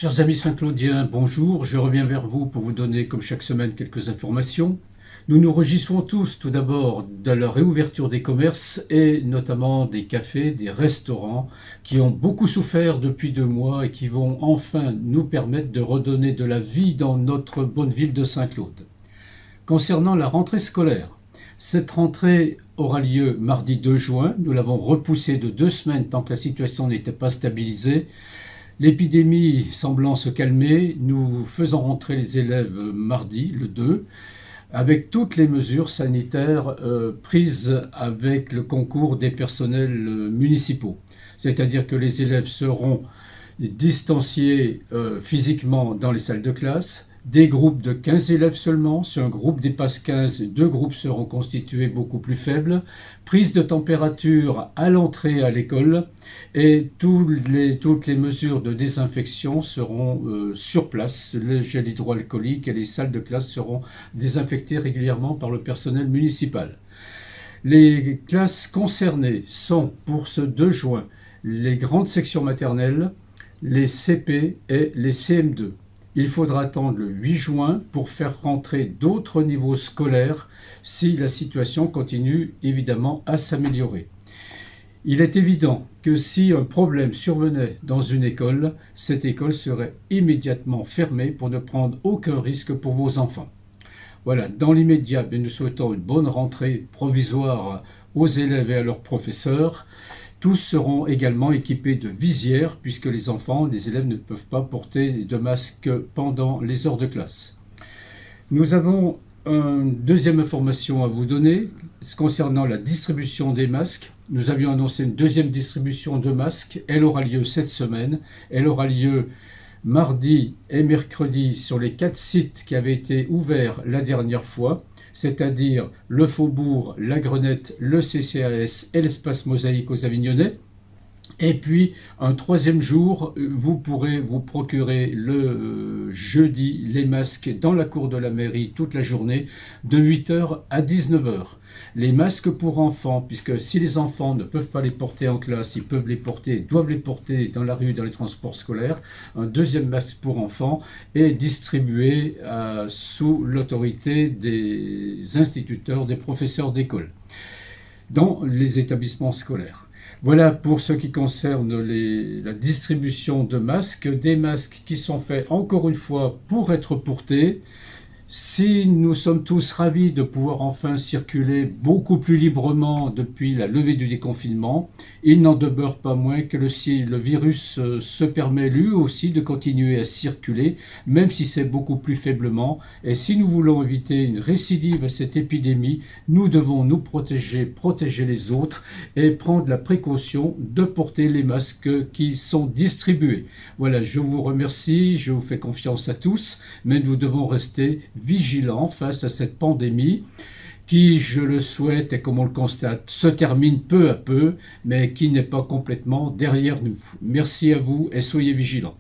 Chers amis Saint-Claudiens, bonjour. Je reviens vers vous pour vous donner, comme chaque semaine, quelques informations. Nous nous réjouissons tous, tout d'abord, de la réouverture des commerces et notamment des cafés, des restaurants qui ont beaucoup souffert depuis 2 mois et qui vont enfin nous permettre de redonner de la vie dans notre bonne ville de Saint-Claude. Concernant la rentrée scolaire, cette rentrée aura lieu mardi 2 juin. Nous l'avons repoussée de 2 semaines tant que la situation n'était pas stabilisée. L'épidémie semblant se calmer, nous faisons rentrer les élèves mardi, le 2, avec toutes les mesures sanitaires prises avec le concours des personnels municipaux. C'est-à-dire que les élèves seront distanciés physiquement dans les salles de classe. Des groupes de 15 élèves seulement. Si un groupe dépasse 15, 2 groupes seront constitués beaucoup plus faibles. Prise de température à l'entrée à l'école et toutes les mesures de désinfection seront sur place. Le gel hydroalcoolique et les salles de classe seront désinfectées régulièrement par le personnel municipal. Les classes concernées sont pour ce 2 juin les grandes sections maternelles, les CP et les CM2. Il faudra attendre le 8 juin pour faire rentrer d'autres niveaux scolaires si la situation continue évidemment à s'améliorer. Il est évident que si un problème survenait dans une école, cette école serait immédiatement fermée pour ne prendre aucun risque pour vos enfants. Voilà, dans l'immédiat, nous souhaitons une bonne rentrée provisoire aux élèves et à leurs professeurs. Tous seront également équipés de visières puisque les élèves ne peuvent pas porter de masque pendant les heures de classe. Nous avons une deuxième information à vous donner concernant la distribution des masques. Nous avions annoncé une deuxième distribution de masques. Elle aura lieu cette semaine. Elle aura lieu mardi et mercredi sur les 4 sites qui avaient été ouverts la dernière fois, c'est-à-dire le Faubourg, la Grenette, le CCAS et l'espace Mosaïque aux Avignonnais. Et puis, un 3e jour, vous pourrez vous procurer le jeudi les masques dans la cour de la mairie toute la journée, de 8h à 19h. Les masques pour enfants, puisque si les enfants ne peuvent pas les porter en classe, ils peuvent les porter, doivent les porter dans la rue, dans les transports scolaires. Un 2e masque pour enfants est distribué sous l'autorité des instituteurs, des professeurs d'école, dans les établissements scolaires. Voilà pour ce qui concerne la distribution de masques, des masques qui sont faits encore une fois pour être portés. Si nous sommes tous ravis de pouvoir enfin circuler beaucoup plus librement depuis la levée du déconfinement, il n'en demeure pas moins que si le virus se permet lui aussi de continuer à circuler, même si c'est beaucoup plus faiblement. Et si nous voulons éviter une récidive à cette épidémie, nous devons nous protéger les autres et prendre la précaution de porter les masques qui sont distribués. Voilà, je vous remercie, je vous fais confiance à tous, mais nous devons rester vigilants face à cette pandémie qui, je le souhaite et comme on le constate, se termine peu à peu, mais qui n'est pas complètement derrière nous. Merci à vous et soyez vigilants.